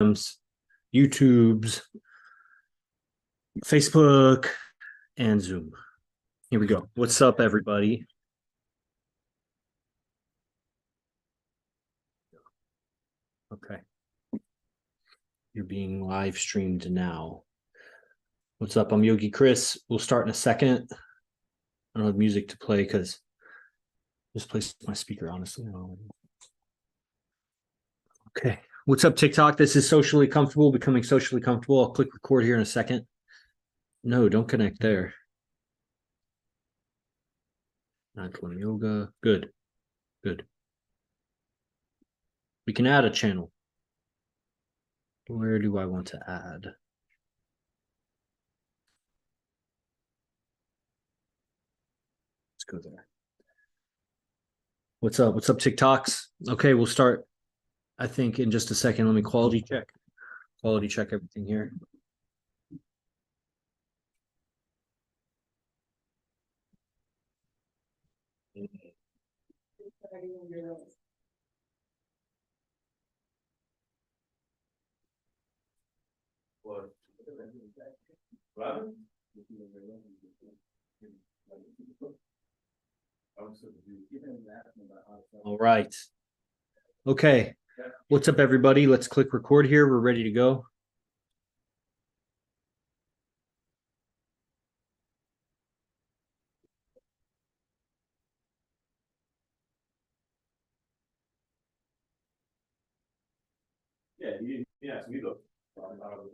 YouTubes, Facebook, and Zoom. Here we go. What's up, everybody? Okay. You're being live streamed now. What's up? I'm Yogi Chris. We'll start in a second. I don't have music to play because this plays my speaker, honestly. Okay. What's up, TikTok? This is Socially Comfortable, Becoming Socially Comfortable. I'll click record here in a second. No, don't connect there. 920 yoga. Good. Good. We can add a channel. Where do I want to add? Let's go there. What's up? What's up, TikToks? Okay, we'll start, I think, in just a second. Let me quality check everything here. All right. Okay. What's up, everybody? Let's click record here. We're ready to go.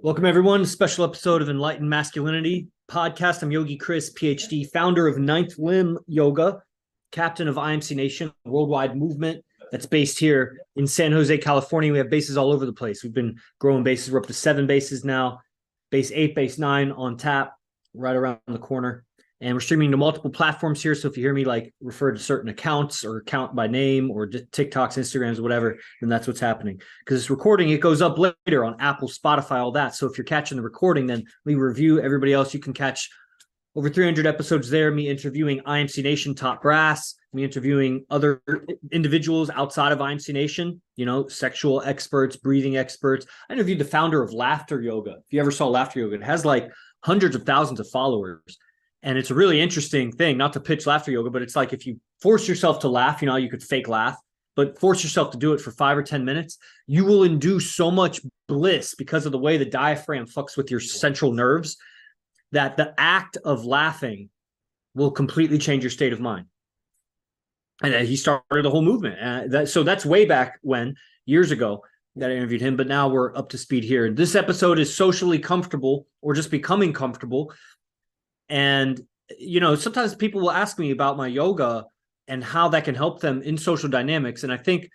Welcome, everyone. Special episode of Enlightened Masculinity podcast. I'm Yogi Chris, PhD, founder of Ninth Limb Yoga, captain of IMC Nation, a worldwide movement that's based here in San Jose, California. We have bases all over the place. We've been growing bases. We're up to 7 bases now. Base 8, base 9 on tap, right around the corner. And we're streaming to multiple platforms here. So if you hear me like refer to certain accounts or account by name or TikToks, Instagrams, whatever, then that's what's happening. Because it's recording, it goes up later on Apple, Spotify, all that. So if you're catching the recording, then leave a review. Everybody else, you can catch over 300 episodes there, me interviewing IMC Nation top brass, me interviewing other individuals outside of IMC Nation, you know, sexual experts, breathing experts. I interviewed the founder of Laughter Yoga. If you ever saw Laughter Yoga, it has like hundreds of thousands of followers. And it's a really interesting thing, not to pitch Laughter Yoga, but it's like if you force yourself to laugh, you know, you could fake laugh, but force yourself to do it for 5 or 10 minutes, you will induce so much bliss because of the way the diaphragm fucks with your central nerves that the act of laughing will completely change your state of mind. And he started the whole movement. So that's way back when, years ago, that I interviewed him, but now we're up to speed here. This episode is socially comfortable or just becoming comfortable. And, you know, sometimes people will ask me about my yoga and how that can help them in social dynamics. And I think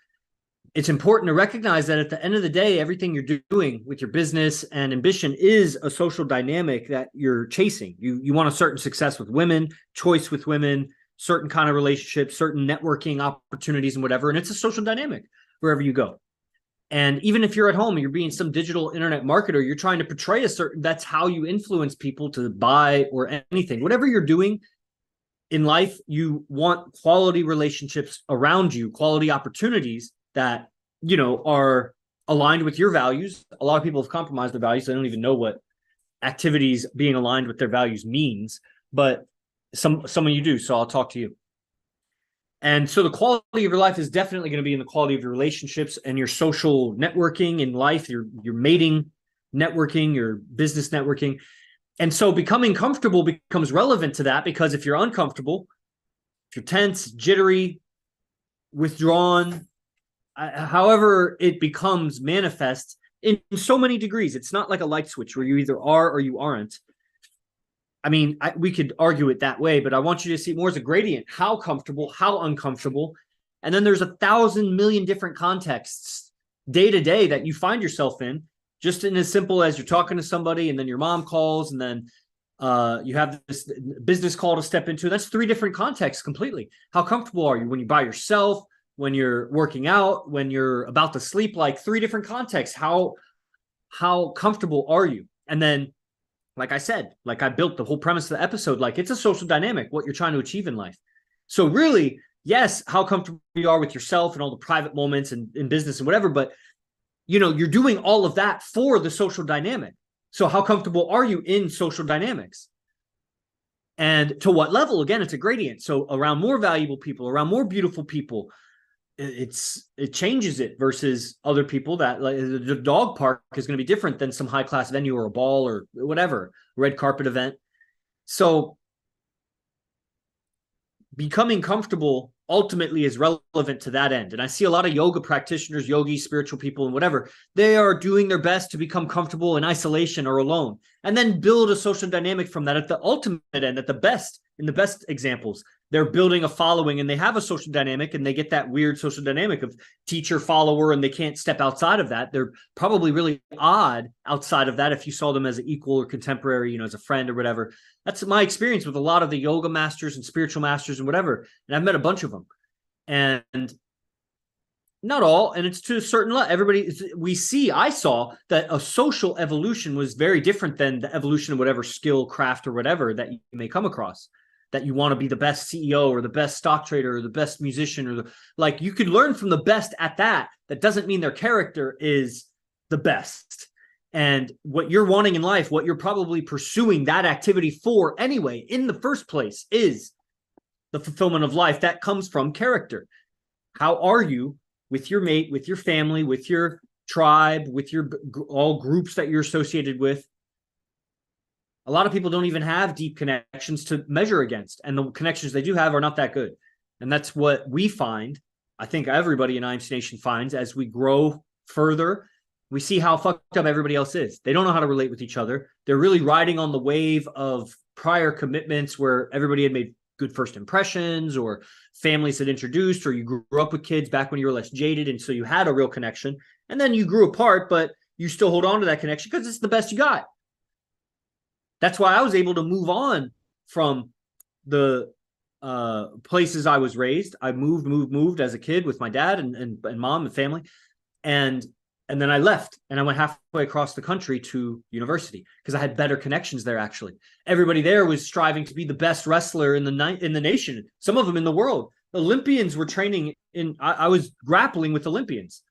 it's important to recognize that at the end of the day, everything you're doing with your business and ambition is a social dynamic that you're chasing. You want a certain success with women, choice with women, certain kind of relationships, certain networking opportunities and whatever. And it's a social dynamic wherever you go. And even if you're at home and you're being some digital internet marketer, you're trying to portray a certain, that's how you influence people to buy or anything. Whatever you're doing in life, you want quality relationships around you, quality opportunities that, you know, are aligned with your values. A lot of people have compromised their values. They don't even know what activities being aligned with their values means, but some of you do. So I'll talk to you. And so the quality of your life is definitely going to be in the quality of your relationships and your social networking in life, your mating networking, your business networking. And so becoming comfortable becomes relevant to that, because if you're uncomfortable, if you're tense, jittery, withdrawn, however it becomes manifest in so many degrees. It's not like a light switch where you either are or you aren't. I mean, we could argue it that way, but I want you to see it more as a gradient. How comfortable, how uncomfortable. And then there's 1,000 million different contexts day to day that you find yourself in, just in as simple as you're talking to somebody and then your mom calls and then you have this business call to step into. That's 3 different contexts completely. How comfortable are you when you're by yourself, when you're working out, when you're about to sleep? Like 3 different contexts. How comfortable are you? And then, like I said, like I built the whole premise of the episode, like it's a social dynamic, what you're trying to achieve in life. So really, yes, how comfortable you are with yourself and all the private moments and in business and whatever, but you're doing all of that for the social dynamic. So how comfortable are you in social dynamics? And to what level? Again, it's a gradient. So around more valuable people, around more beautiful people, it changes it versus other people that, like, the dog park is going to be different than some high class venue or a ball or whatever, red carpet event. So becoming comfortable ultimately is relevant to that end. And I see a lot of yoga practitioners, yogis, spiritual people, and whatever. They are doing their best to become comfortable in isolation or alone, and then build a social dynamic from that. At the ultimate end, in the best examples, they're building a following and they have a social dynamic, and they get that weird social dynamic of teacher follower, and they can't step outside of that. They're probably really odd outside of that if you saw them as an equal or contemporary, as a friend or whatever. That's my experience with a lot of the yoga masters and spiritual masters and whatever. And I've met a bunch of them, and not all. And it's to a certain level. I saw that a social evolution was very different than the evolution of whatever skill, craft, or whatever that you may come across. That you want to be the best CEO or the best stock trader or the best musician, or like you could learn from the best at that. That doesn't mean their character is the best. And what you're wanting in life, what you're probably pursuing that activity for anyway, in the first place, is the fulfillment of life that comes from character. How are you with your mate, with your family, with your tribe, with your all groups that you're associated with? A lot of people don't even have deep connections to measure against. And the connections they do have are not that good. And that's what we find. I think everybody in IMC Nation finds as we grow further. We see how fucked up everybody else is. They don't know how to relate with each other. They're really riding on the wave of prior commitments where everybody had made good first impressions, or families had introduced, or you grew up with kids back when you were less jaded. And so you had a real connection. And then you grew apart, but you still hold on to that connection because it's the best you got. That's why I was able to move on from the places I was raised. I moved as a kid with my dad and mom and family. And then I left, and I went halfway across the country to university because I had better connections there. Actually, everybody there was striving to be the best wrestler in the nation. Some of them in the world. Olympians were training in. I was grappling with Olympians,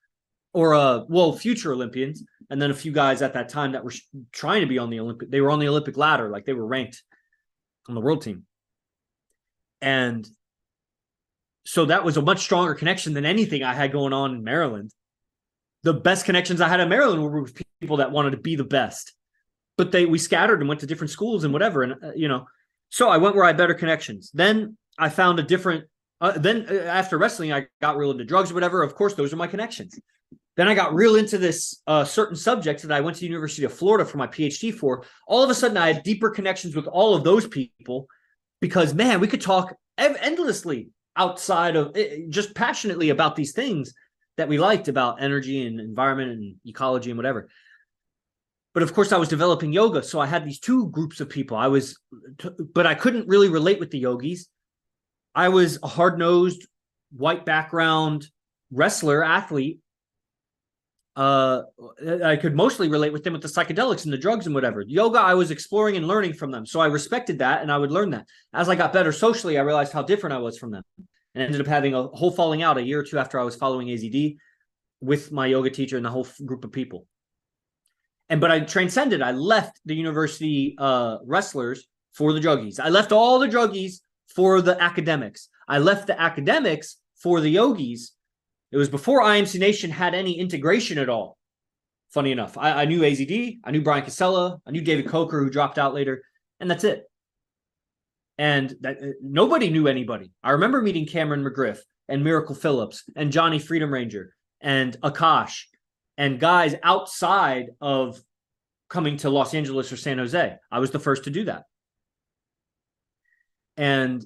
or future Olympians, and then a few guys at that time that were trying to be on the Olympic. They were on the Olympic ladder, like they were ranked on the world team, and so that was a much stronger connection than anything I had going on in Maryland. The best connections I had in Maryland were with people that wanted to be the best, but we scattered and went to different schools and whatever. And, so I went where I had better connections. Then I found a different, then after wrestling, I got real into drugs or whatever. Of course, those are my connections. Then I got real into this certain subject that I went to the University of Florida for my PhD for. All of a sudden, I had deeper connections with all of those people because, man, we could talk endlessly outside of just passionately about these things that we liked about energy and environment and ecology and whatever. But of course I was developing yoga. So I had these two groups of people. But I couldn't really relate with the yogis. I was a hard-nosed, white background wrestler, athlete. I could mostly relate with them with the psychedelics and the drugs and whatever. Yoga, I was exploring and learning from them. So I respected that and I would learn that. As I got better socially, I realized how different I was from them. And ended up having a whole falling out a year or two after I was following AZD with my yoga teacher and the whole group of people. But I transcended. I left the university wrestlers for the druggies. I left all the druggies for the academics. I left the academics for the yogis. It was before IMC Nation had any integration at all. Funny enough, I knew AZD, I knew Brian Casella, I knew David Coker, who dropped out later, and that's it. And nobody knew anybody. I remember meeting Cameron McGriff and Miracle Phillips and Johnny Freedom Ranger and Akash and guys outside of coming to Los Angeles or San Jose. I was the first to do that. And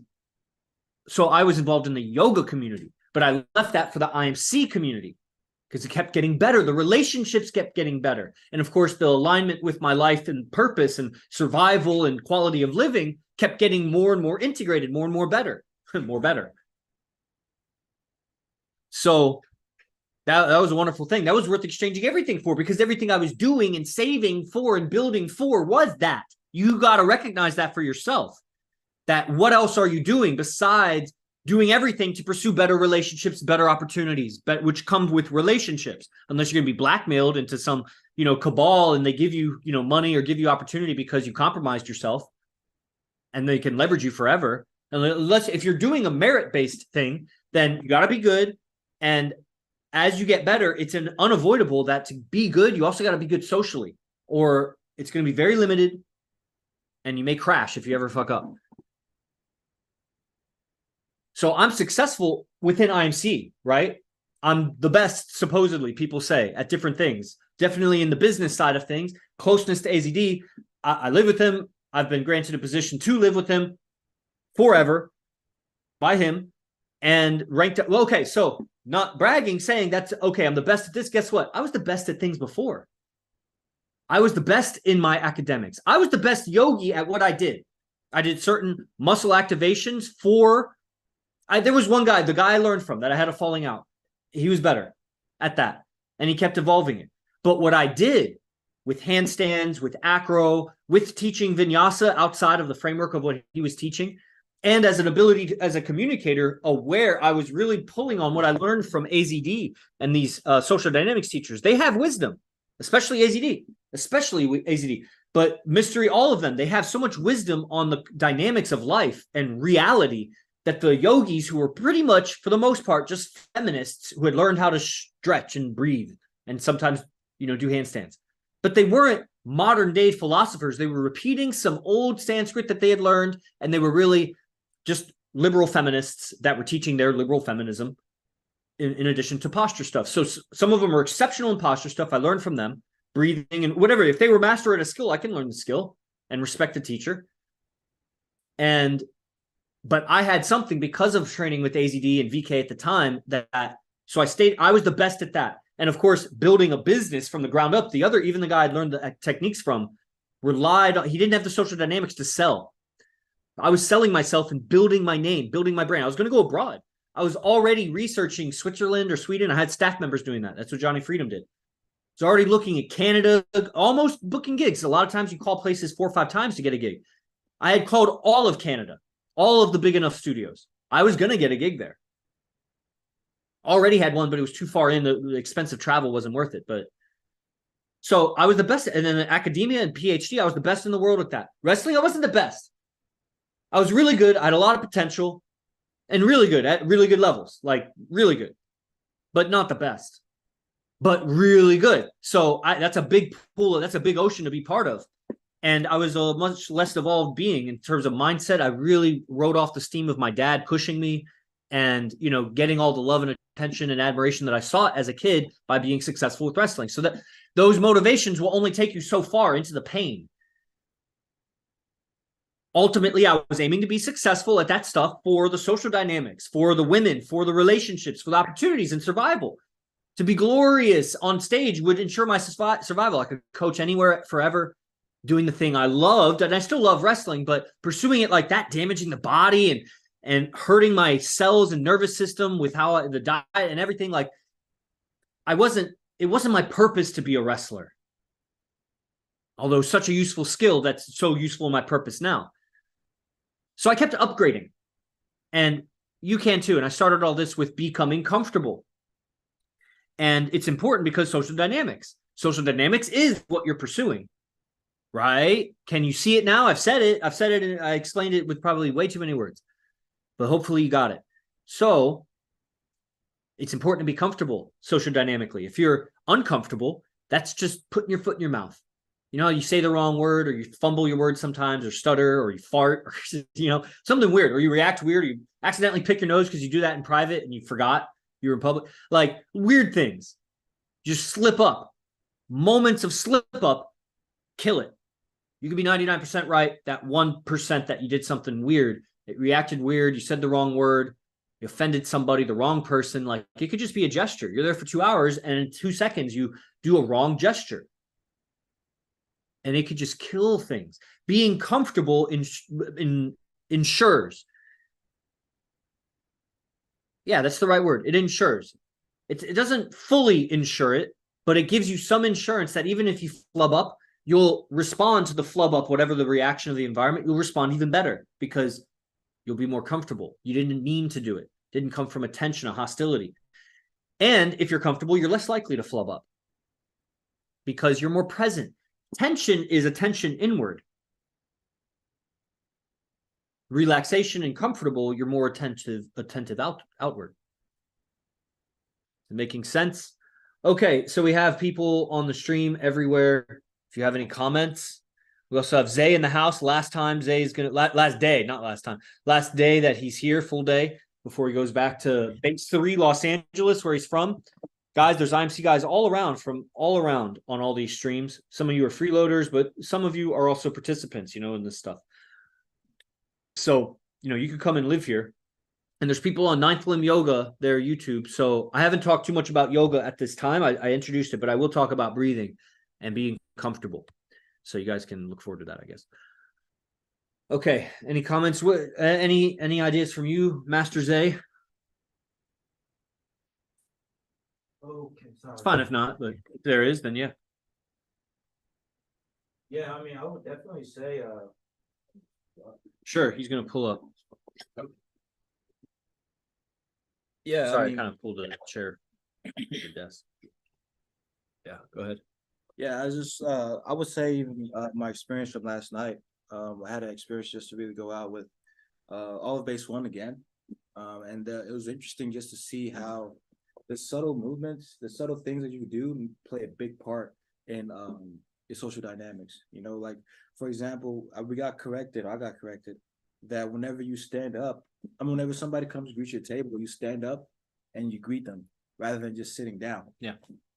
so I was involved in the yoga community, but I left that for the IMC community because it kept getting better. The relationships kept getting better. And of course, the alignment with my life and purpose and survival and quality of living kept getting more and more integrated, more and more better, more better. So that was a wonderful thing. That was worth exchanging everything for because everything I was doing and saving for and building for was that. You got to recognize that for yourself. That what else are you doing besides doing everything to pursue better relationships, better opportunities, which come with relationships, unless you're going to be blackmailed into some, cabal, and they give you, money or give you opportunity because you compromised yourself and they can leverage you forever. Unless if you're doing a merit-based thing, then you got to be good. And as you get better, it's unavoidable that to be good, you also got to be good socially, or it's going to be very limited and you may crash if you ever fuck up. So I'm successful within IMC, right? I'm the best, supposedly, people say, at different things. Definitely in the business side of things, closeness to AZD. I live with him. I've been granted a position to live with him forever by him and ranked up. Well, okay, so not bragging, saying that's okay, I'm the best at this. Guess what? I was the best at things before. I was the best in my academics. I was the best yogi at what I did. I did certain muscle activations there was one guy, the guy I learned from that I had a falling out. He was better at that. And he kept evolving it. But what I did with handstands, with acro, with teaching vinyasa outside of the framework of what he was teaching, and as an ability as a communicator, aware, I was really pulling on what I learned from AZD and these social dynamics teachers. They have wisdom, especially AZD, but mystery, all of them, they have so much wisdom on the dynamics of life and reality that the yogis, who were pretty much, for the most part, just feminists who had learned how to stretch and breathe and sometimes, do handstands. But they weren't modern day philosophers. They were repeating some old Sanskrit that they had learned, and they were really just liberal feminists that were teaching their liberal feminism in addition to posture stuff. So some of them are exceptional in posture stuff. I learned from them, breathing and whatever. If they were master at a skill, I can learn the skill and respect the teacher. But I had something because of training with AZD and VK at the time so I was the best at that. And of course, building a business from the ground up, even the guy I'd learned the techniques from relied on, he didn't have the social dynamics to sell. I was selling myself and building my name, building my brand. I was going to go abroad. I was already researching Switzerland or Sweden. I had staff members doing that. That's what Johnny Freedom did. I was already looking at Canada, almost booking gigs. A lot of times you call places 4 or 5 times to get a gig. I had called all of Canada, all of the big enough studios. I was going to get a gig there. Already had one, but it was too far in. The expensive travel wasn't worth it. But so I was the best. And then in academia and PhD, I was the best in the world with that. Wrestling, I wasn't the best. I was really good. I had a lot of potential and really good at really good levels, like really good, but not the best, but really good. So that's a big pool. That's a big ocean to be part of. And I was a much less evolved being in terms of mindset. I really rode off the steam of my dad pushing me and, getting all the love and attention and admiration that I sought as a kid by being successful with wrestling. So that those motivations will only take you so far into the pain. Ultimately, I was aiming to be successful at that stuff for the social dynamics, for the women, for the relationships, for the opportunities and survival. To be glorious on stage would ensure my survival. I could coach anywhere forever, doing the thing I loved, and I still love wrestling, but pursuing it like that, damaging the body and hurting my cells and nervous system with the diet and everything, like it wasn't my purpose to be a wrestler. Although such a useful skill that's so useful in my purpose now. So I kept upgrading, and you can too. And I started all this with becoming comfortable. And it's important because social dynamics is what you're pursuing. Right? Can you see it now? I've said it, and I explained it with probably way too many words, but hopefully you got it. So it's important to be comfortable social dynamically. If you're uncomfortable, that's just putting your foot in your mouth. You say the wrong word, or you fumble your words sometimes, or stutter, or you fart, or, something weird, or you react weird, or you accidentally pick your nose because you do that in private and you forgot you were in public. Like weird things. Just slip up. Moments of slip up, kill it. You could be 99% right. That 1% that you did something weird, it reacted weird, you said the wrong word, you offended somebody, the wrong person. Like it could just be a gesture. You're there for 2 hours, and in 2 seconds, you do a wrong gesture. And it could just kill things. Being comfortable ensures. Yeah, that's the right word. It ensures. It doesn't fully insure it, but it gives you some insurance that even if you flub up, you'll respond to the flub up, whatever the reaction of the environment, you'll respond even better because You'll be more comfortable. You didn't mean to do it. Didn't come from a tension, a hostility. And if you're comfortable, you're less likely to flub up because you're more present. Tension is attention inward. Relaxation and comfortable, you're more attentive outward. Making sense? Okay, so we have people on the stream everywhere. If you have any comments, we also have Zay in the house. Last time Zay's gonna last day, not last time, last day that he's here, full day before he goes back to base 3, Los Angeles, where he's from. Guys, there's IMC guys all around from all around on all these streams. Some of you are freeloaders, but some of you are also participants, in this stuff. So, you could come and live here. And there's people on Ninth Limb Yoga, their YouTube. So I haven't talked too much about yoga at this time. I introduced it, but I will talk about breathing and being comfortable. So you guys can look forward to that, I guess. Okay. Any comments? Any ideas from you, Master Zay? Okay, sorry. It's fine if not, but if there is, then yeah. Yeah, I mean, I would definitely say, Sure, he's gonna pull up. yeah, Sorry, I kind of pulled a chair to the desk. Yeah, go ahead. yeah, I would say even my experience from last night. I had an experience just to really go out with all of base 1 again, and it was interesting just to see how the subtle movements, the subtle things that you do play a big part in your social dynamics. Like for example, I got corrected that whenever you stand up, whenever somebody comes to greet your table, you stand up and you greet them rather than just sitting down. Yeah.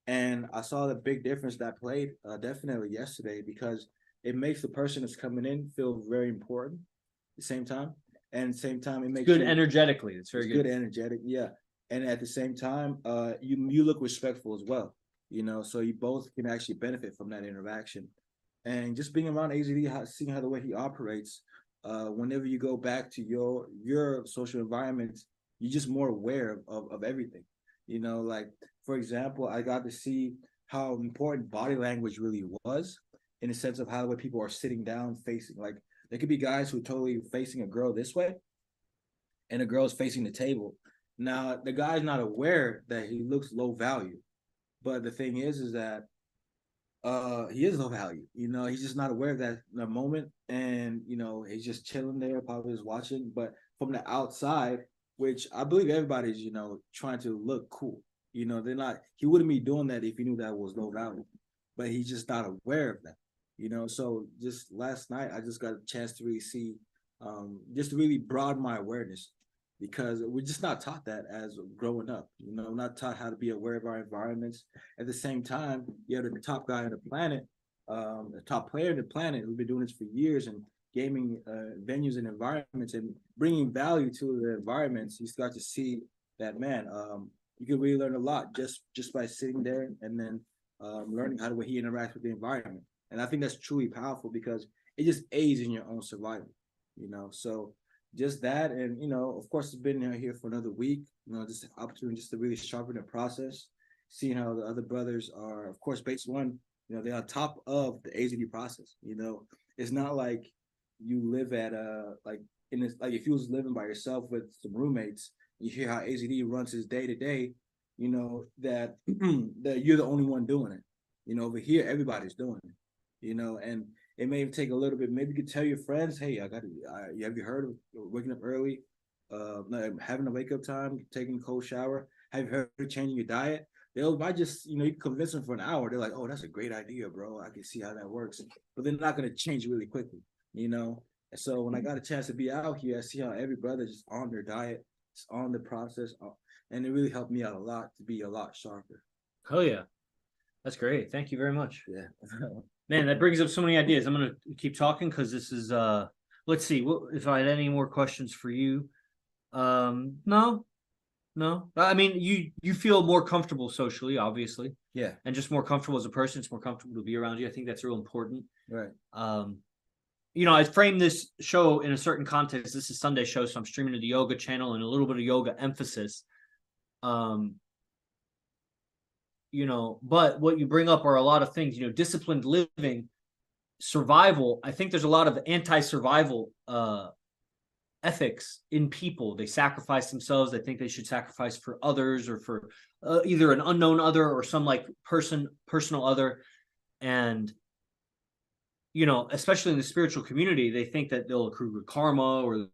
And I saw the big difference that played definitely yesterday, because it makes the person that's coming in feel very important at the same time. And at the same time, it makes good energetically. It's very good energetic. Yeah. And at the same time, you look respectful as well, so you both can actually benefit from that interaction. And just being around AZD, seeing how the way he operates, whenever you go back to your social environment, you're just more aware of everything. Like for example, I got to see how important body language really was, in the sense of how the way people are sitting down facing. Like there could be guys who are totally facing a girl this way, and a girl is facing the table. Now the guy's not aware that he looks low value, but the thing is that he is low value. He's just not aware of that in the moment, and he's just chilling there, probably just watching. But from the outside, which I believe everybody's trying to look cool. They're not. He wouldn't be doing that if he knew that was low value, but he's just not aware of that. So just last night, I just got a chance to really see, just to really broaden my awareness, because we're just not taught that as growing up. We're not taught how to be aware of our environments. At the same time, you have the top guy on the planet, the top player on the planet, who's been doing this for years and gaming venues and environments and bringing value to the environments. You start to see that, man, you can really learn a lot just by sitting there and then learning how the way he interacts with the environment. And I think that's truly powerful, because it just aids in your own survival. So just that, and of course, it's been here for another week. Just an opportunity just to really sharpen the process, seeing how the other brothers are, of course, base 1. They're on top of the AZD process. It's not like you live at like in this, like if you was living by yourself with some roommates, you hear how AZD runs his day to day. That that you're the only one doing it. Over here, everybody's doing it. And it may take a little bit. Maybe you could tell your friends, hey, have you heard of waking up early, having a wake up time, taking a cold shower? Have you heard of changing your diet? Might just, you can convince them for an hour. They're like, oh, that's a great idea, bro. I can see how that works. But they're not going to change really quickly, And so when I got a chance to be out here, I see how every brother's just on their diet, just on the process. And it really helped me out a lot to be a lot sharper. Oh, yeah. That's great. Thank you very much. Yeah. Man, that brings up so many ideas. I'm going to keep talking because this is, let's see if I had any more questions for you. No. I mean, you feel more comfortable socially, obviously. Yeah. And just more comfortable as a person. It's more comfortable to be around you. I think that's real important. Right. I framed this show in a certain context. This is Sunday show, so I'm streaming to the yoga channel and a little bit of yoga emphasis. But what you bring up are a lot of things, disciplined living, survival. I think there's a lot of anti-survival ethics in people. They sacrifice themselves. They think they should sacrifice for others or for either an unknown other or some like personal other. And, especially in the spiritual community, they think that they'll accrue good karma or,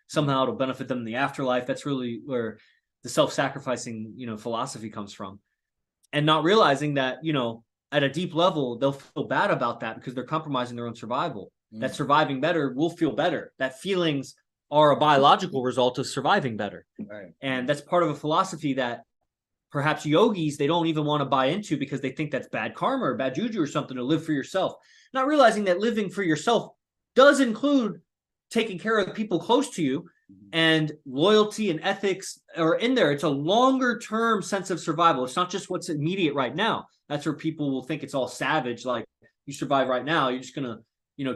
somehow it'll benefit them in the afterlife. That's really where the self-sacrificing, philosophy comes from. And not realizing that, at a deep level, they'll feel bad about that because they're compromising their own survival. That surviving better will feel better. That feelings are a biological result of surviving better. Right. And that's part of a philosophy that perhaps yogis, they don't even want to buy into because they think that's bad karma or bad juju or something to live for yourself. Not realizing that living for yourself does include taking care of the people close to you, and loyalty and ethics are in there. It's a longer term sense of survival. It's not just what's immediate right now. That's where people will think it's all savage. Like, you survive right now, you're just going to,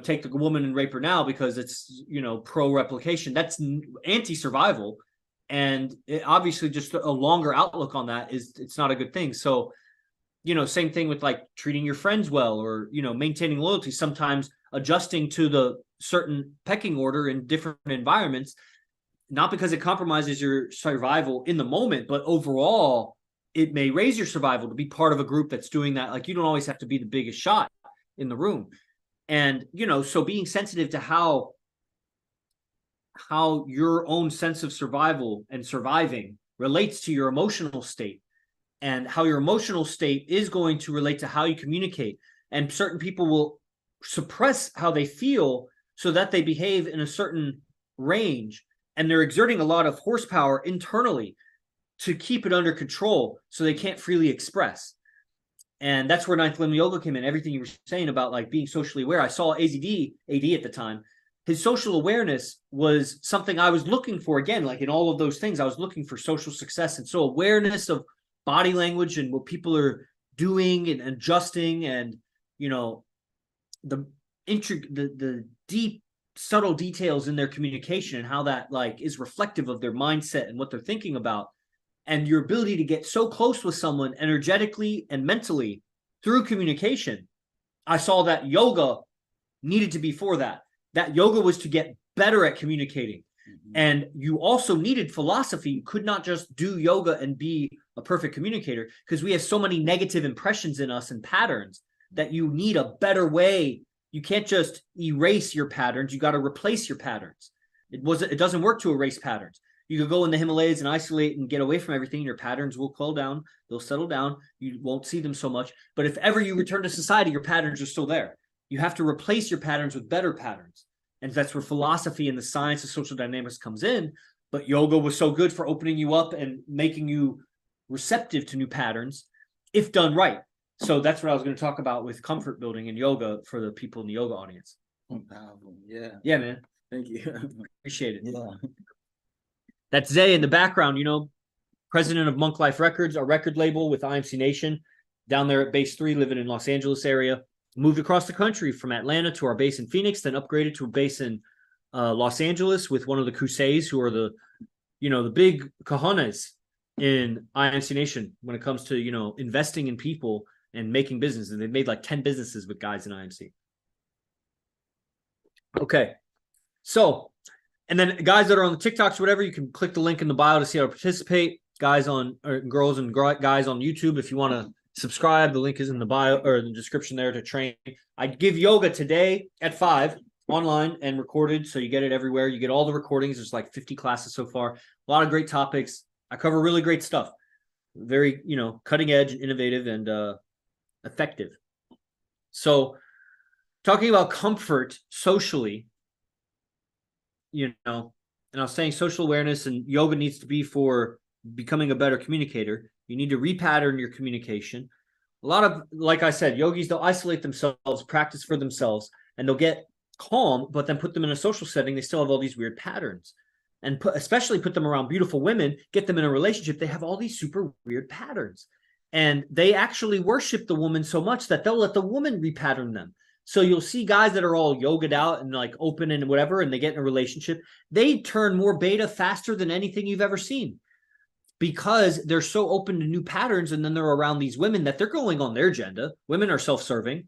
take the woman and rape her now because it's, pro replication. That's anti-survival. And obviously just a longer outlook on that it's not a good thing. So, same thing with like treating your friends well or, maintaining loyalty, sometimes adjusting to the certain pecking order in different environments, not because it compromises your survival in the moment, but overall it may raise your survival to be part of a group that's doing that. Like, you don't always have to be the biggest shot in the room. And, so being sensitive to how your own sense of survival and surviving relates to your emotional state, and how your emotional state is going to relate to how you communicate. And certain people will suppress how they feel so that they behave in a certain range, and they're exerting a lot of horsepower internally to keep it under control so they can't freely express. And that's where Ninth Limb Yoga came in. Everything you were saying about like being socially aware. I saw AD at the time. His social awareness was something I was looking for. Again, like in all of those things, I was looking for social success. And so awareness of body language and what people are doing and adjusting, and, the deep, subtle details in their communication and how that like is reflective of their mindset and what they're thinking about. And your ability to get so close with someone energetically and mentally through communication. I saw that yoga needed to be for that. That yoga was to get better at communicating. And you also needed philosophy. You could not just do yoga and be a perfect communicator, because we have so many negative impressions in us and patterns that you need a better way. You can't just erase your patterns. You got to replace your patterns. It doesn't work to erase patterns. You could go in the Himalayas and isolate and get away from everything. Your patterns will cool down. They'll settle down. You won't see them so much. But if ever you return to society, your patterns are still there. You have to replace your patterns with better patterns. And that's where philosophy and the science of social dynamics comes in. But yoga was so good for opening you up and making you receptive to new patterns if done right. So that's what I was going to talk about with comfort building and yoga for the people in the yoga audience. Yeah. Yeah, man. Thank you. Appreciate it. Yeah. That's Zay in the background, president of Monk Life Records, our record label with IMC Nation, down there at Base 3, living in Los Angeles area. Moved across the country from Atlanta to our base in Phoenix, then upgraded to a base in Los Angeles with one of the Crusades, who are the big cojones in IMC Nation when it comes to, investing in people and making business. And they've made like 10 businesses with guys in IMC. Okay. So, and then guys that are on the TikToks, whatever, you can click the link in the bio to see how to participate. Guys girls and guys on YouTube, if you want to subscribe, the link is in the bio or the description there to train. I give yoga today at 5 online and recorded, so you get it everywhere. You get all the recordings. There's like 50 classes so far. A lot of great topics. I cover really great stuff. Very, cutting edge, innovative, and effective. So, talking about comfort socially, and I was saying social awareness and yoga needs to be for becoming a better communicator. You need to repattern your communication. A lot of, like I said, yogis, they'll isolate themselves, practice for themselves, and they'll get calm, but then put them in a social setting. They still have all these weird patterns. And especially put them around beautiful women, get them in a relationship. They have all these super weird patterns. And they actually worship the woman so much that they'll let the woman repattern them. So you'll see guys that are all yogaed out and like open and whatever, and they get in a relationship. They turn more beta faster than anything you've ever seen, because they're so open to new patterns. And then they're around these women that they're going on their agenda. Women are self-serving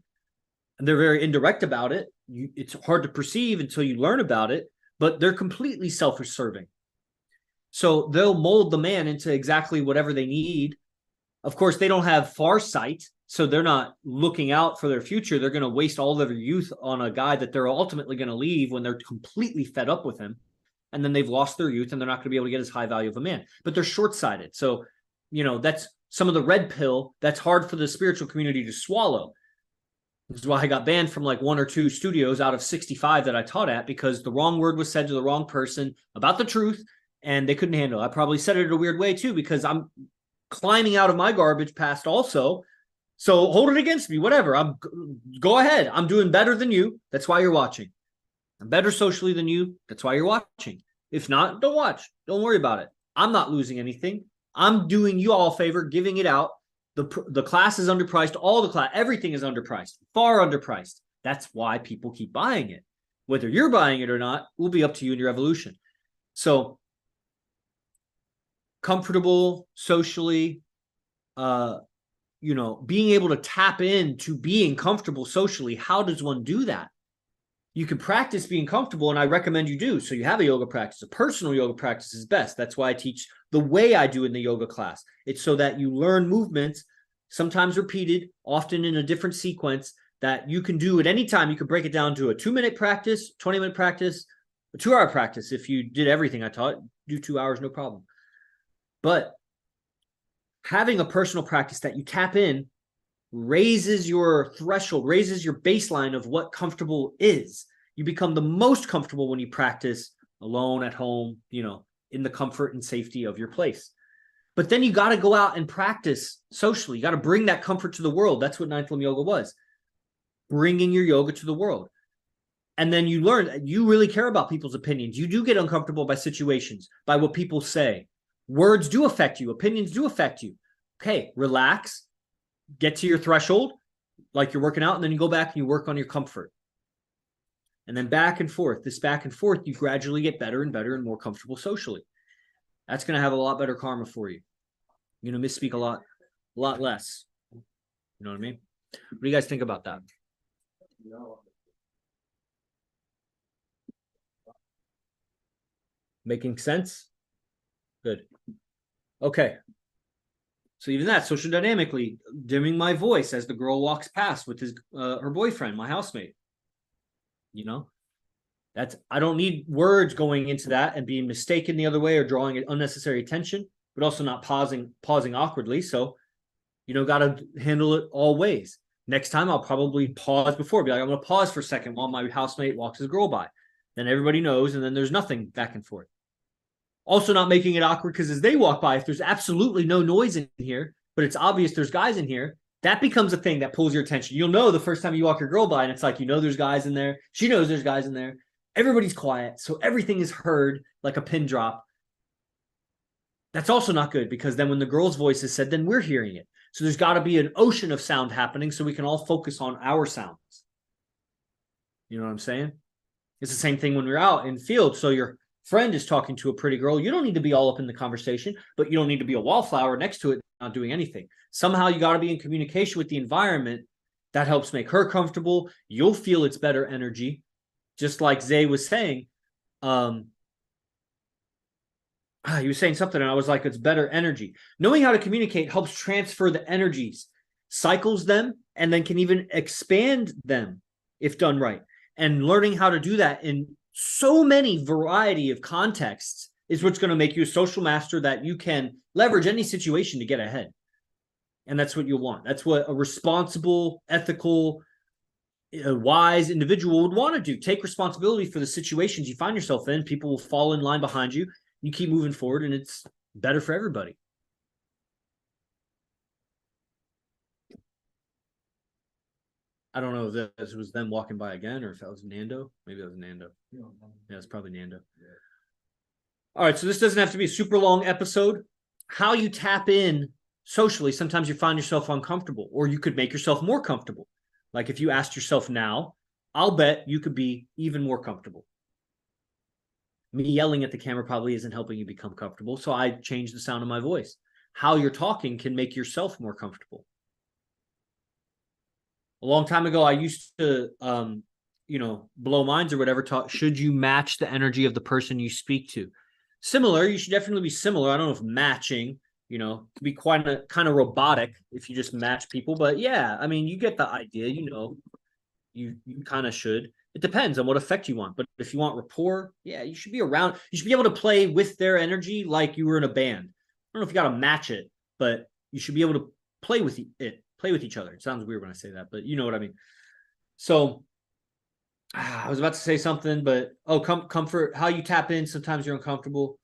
and they're very indirect about it. It's hard to perceive until you learn about it. but they're completely self-serving. So they'll mold the man into exactly whatever they need. Of course, they don't have farsight, so they're not looking out for their future. They're going to waste all of their youth on a guy that they're ultimately going to leave when they're completely fed up with him. And then they've lost their youth and they're not going to be able to get as high value of a man. But they're short-sighted. So, that's some of the red pill that's hard for the spiritual community to swallow. This is why I got banned from like 1 or 2 studios out of 65 that I taught at, because the wrong word was said to the wrong person about the truth, and they couldn't handle it. I probably said it in a weird way too, because I'm climbing out of my garbage past also. So hold it against me, whatever. Go ahead. I'm doing better than you. That's why you're watching. I'm better socially than you. That's why you're watching. If not, don't watch. Don't worry about it. I'm not losing anything. I'm doing you all a favor, giving it out. The class is underpriced. All the class, everything is underpriced, far underpriced. That's why people keep buying it. Whether you're buying it or not will be up to you and your evolution. So comfortable socially, being able to tap into being comfortable socially. How does one do that? You can practice being comfortable, and I recommend you do. So you have a yoga practice. A personal yoga practice is best. That's why I teach the way I do in the yoga class. It's so that you learn movements, sometimes repeated, often in a different sequence, that you can do at any time. You can break it down to a 2-minute practice, 20-minute practice, a 2-hour practice. If you did everything I taught, do 2 hours, no problem. But having a personal practice that you tap in raises your threshold, raises your baseline of what comfortable is. You become the most comfortable when you practice alone at home, in the comfort and safety of your place. But then you got to go out and practice socially. You got to bring that comfort to the world. That's what Ninth Limb Yoga was. Bringing your yoga to the world. And then you learn that you really care about people's opinions. You do get uncomfortable by situations, by what people say. Words do affect you. Opinions do affect you. Okay, relax. Get to your threshold, like you're working out, and then you go back and you work on your comfort. And then back and forth, you gradually get better and better and more comfortable socially. That's going to have a lot better karma for you. You're going to misspeak a lot less. You know what I mean? What do you guys think about that? Making sense? Good. Okay. So even that, social dynamically, dimming my voice as the girl walks past with her boyfriend, my housemate. I don't need words going into that and being mistaken the other way or drawing unnecessary attention, but also not pausing awkwardly. So, got to handle it all ways. Next time I'll probably pause before, be like, I'm going to pause for a second while my housemate walks his girl by. Then everybody knows, and then there's nothing back and forth. Also not making it awkward, because as they walk by, if there's absolutely no noise in here, but it's obvious there's guys in here, that becomes a thing that pulls your attention. You'll know the first time you walk your girl by, and it's like, there's guys in there. She knows there's guys in there. Everybody's quiet, so everything is heard like a pin drop. That's also not good, because then when the girl's voice is said, then we're hearing it. So there's got to be an ocean of sound happening so we can all focus on our sounds. You know what I'm saying? It's the same thing when we're out in field. So your friend is talking to a pretty girl. You don't need to be all up in the conversation, but you don't need to be a wallflower next to it, not doing anything. Somehow you got to be in communication with the environment. That helps make her comfortable. You'll feel it's better energy. Just like Zay was saying, he was saying something and I was like, it's better energy. Knowing how to communicate helps transfer the energies, cycles them, and then can even expand them if done right. And learning how to do that in so many variety of contexts is what's going to make you a social master that you can leverage any situation to get ahead. And that's what you want. That's what a responsible, ethical, wise individual would want to do. Take responsibility for the situations you find yourself in. People will fall in line behind you. You keep moving forward, and it's better for everybody. I don't know if this was them walking by again or if that was Nando. Maybe that was Nando. Yeah, it's probably Nando. Yeah. All right, so this doesn't have to be a super long episode. How you tap in socially, sometimes you find yourself uncomfortable, or you could make yourself more comfortable. Like if you asked yourself now, I'll bet you could be even more comfortable. Me yelling at the camera probably isn't helping you become comfortable, so I changed the sound of my voice. How you're talking can make yourself more comfortable. A long time ago, I used to blow minds or whatever, should you match the energy of the person you speak to? Similar, you should definitely be similar. I don't know if matching, could be quite kind of robotic if you just match people, but yeah, I mean, you get the idea, you kind of should. It depends on what effect you want, but if you want rapport, yeah, you should be around. You should be able to play with their energy like you were in a band. I don't know if you got to match it, but you should be able to play with each other. It sounds weird when I say that, but you know what I mean. So I was about to say something, but comfort, how you tap in. Sometimes you're uncomfortable,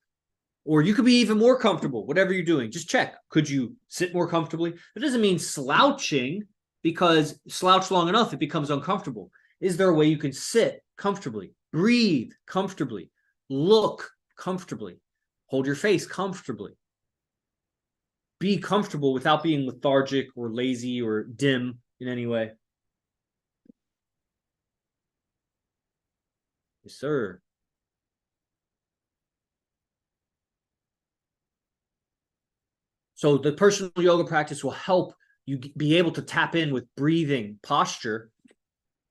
or you could be even more comfortable, whatever you're doing. Just check. Could you sit more comfortably? That doesn't mean slouching, because slouch long enough, it becomes uncomfortable. Is there a way you can sit comfortably, breathe comfortably, look comfortably, hold your face comfortably, be comfortable without being lethargic or lazy or dim in any way? Yes, sir. So the personal yoga practice will help you be able to tap in with breathing, posture,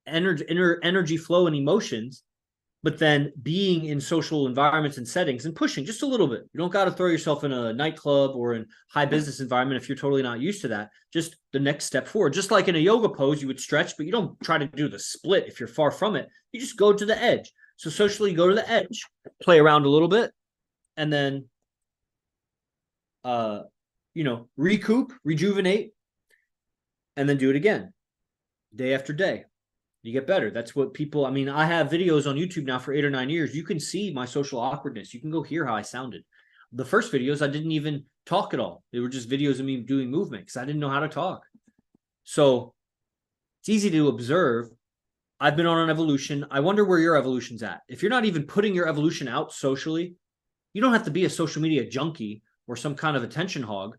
energy flow, and emotions, but then being in social environments and settings and pushing just a little bit. You don't got to throw yourself in a nightclub or in high business environment if you're totally not used to that. Just the next step forward. Just like in a yoga pose, you would stretch, but you don't try to do the split if you're far from it. You just go to the edge. So socially, go to the edge, play around a little bit, and then recoup, rejuvenate, and then do it again day after day. You get better. That's what people, I mean, I have videos on YouTube now for 8 or 9 years. You can see my social awkwardness. You can go hear how I sounded. The first videos, I didn't even talk at all. They were just videos of me doing movement because I didn't know how to talk. So it's easy to observe. I've been on an evolution. I wonder where your evolution's at. If you're not even putting your evolution out socially, you don't have to be a social media junkie or some kind of attention hog.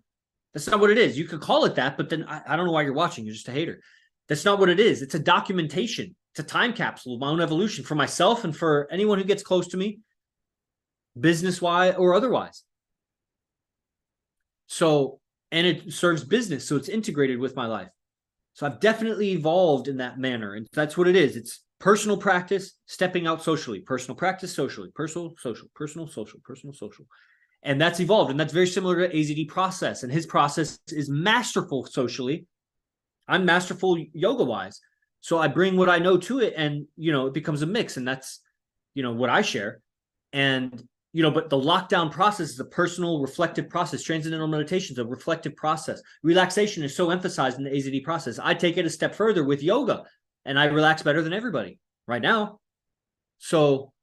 That's not what it is. You could call it that, but then I don't know why you're watching. You're just a hater. That's not what it is. It's a documentation. It's a time capsule of my own evolution for myself and for anyone who gets close to me, business-wise or otherwise. So, and it serves business, so it's integrated with my life. So I've definitely evolved in that manner, and that's what it is. It's personal practice, stepping out socially, personal practice socially, personal, social, personal, social, personal, social. And that's evolved, and that's very similar to AZD process, and his process is masterful socially. I'm masterful yoga wise. So I bring what I know to it, and it becomes a mix, and that's what I share. And but the lockdown process is a personal reflective process. Transcendental meditation is a reflective process. Relaxation is so emphasized in the AZD process. I take it a step further with yoga, and I relax better than everybody right now. So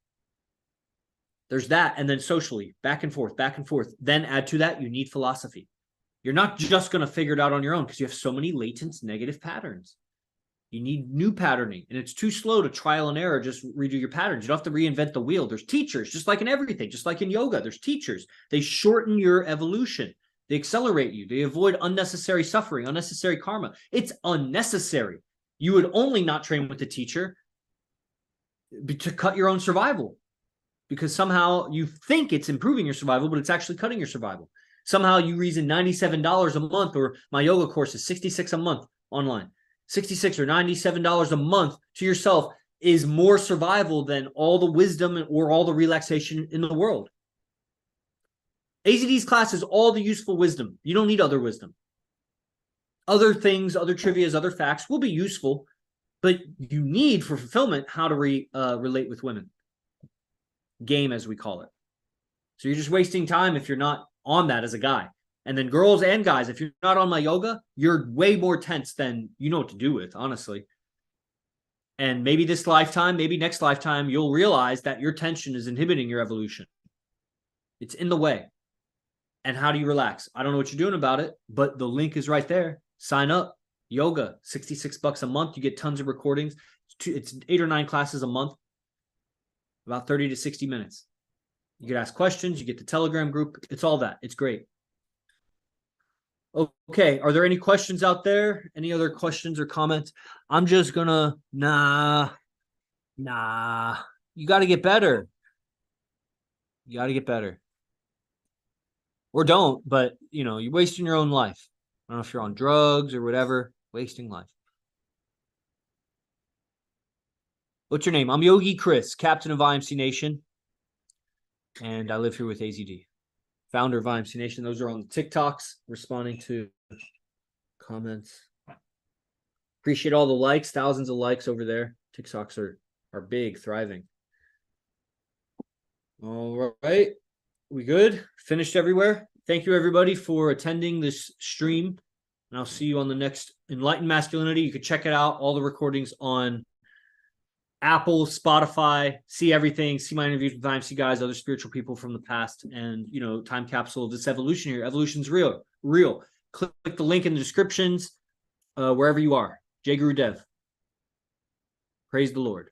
there's that, and then socially, back and forth, back and forth. Then add to that, you need philosophy. You're not just going to figure it out on your own because you have so many latent negative patterns. You need new patterning, and it's too slow to trial and error. Just redo your patterns. You don't have to reinvent the wheel. There's teachers, just like in everything, just like in yoga. There's teachers. They shorten your evolution. They accelerate you. They avoid unnecessary suffering, unnecessary karma. It's unnecessary. You would only not train with the teacher to cut your own survival, because somehow you think it's improving your survival, but it's actually cutting your survival. Somehow you reason $97 a month, or my yoga course is $66 a month online. $66 or $97 a month to yourself is more survival than all the wisdom or all the relaxation in the world. AZD's class is all the useful wisdom. You don't need other wisdom. Other things, other trivias, other facts will be useful, but you need for fulfillment how to relate with women. Game, as we call it. So you're just wasting time if you're not on that as a guy. And then girls and guys, if you're not on my yoga, you're way more tense than you know what to do with, honestly. And maybe this lifetime, maybe next lifetime, you'll realize that your tension is inhibiting your evolution. It's in the way. And how do you relax? I don't know what you're doing about it, but the link is right there. Sign up. Yoga, $66 a month. You get tons of recordings. It's 8 or 9 classes a month, about 30 to 60 minutes. You can ask questions. You get the Telegram group. It's all that. It's great. Okay. Are there any questions out there? Any other questions or comments? I'm just gonna, nah. You got to get better. You got to get better. Or don't, but you're wasting your own life. I don't know if you're on drugs or whatever, wasting life. What's your name? I'm Yogi Chris, captain of IMC Nation. And I live here with AZD, founder of IMC Nation. Those are on the TikToks, responding to comments. Appreciate all the likes, thousands of likes over there. TikToks are big, thriving. All right. We good? Finished everywhere? Thank you, everybody, for attending this stream. And I'll see you on the next Enlightened Masculinity. You can check it out, all the recordings on Apple, Spotify, see everything, see my interviews with IMC guys, other spiritual people from the past, and, you know, time capsule of this evolution here. Evolution's real. Click the link in the descriptions, wherever you are. Jay Guru Dev. Praise the Lord.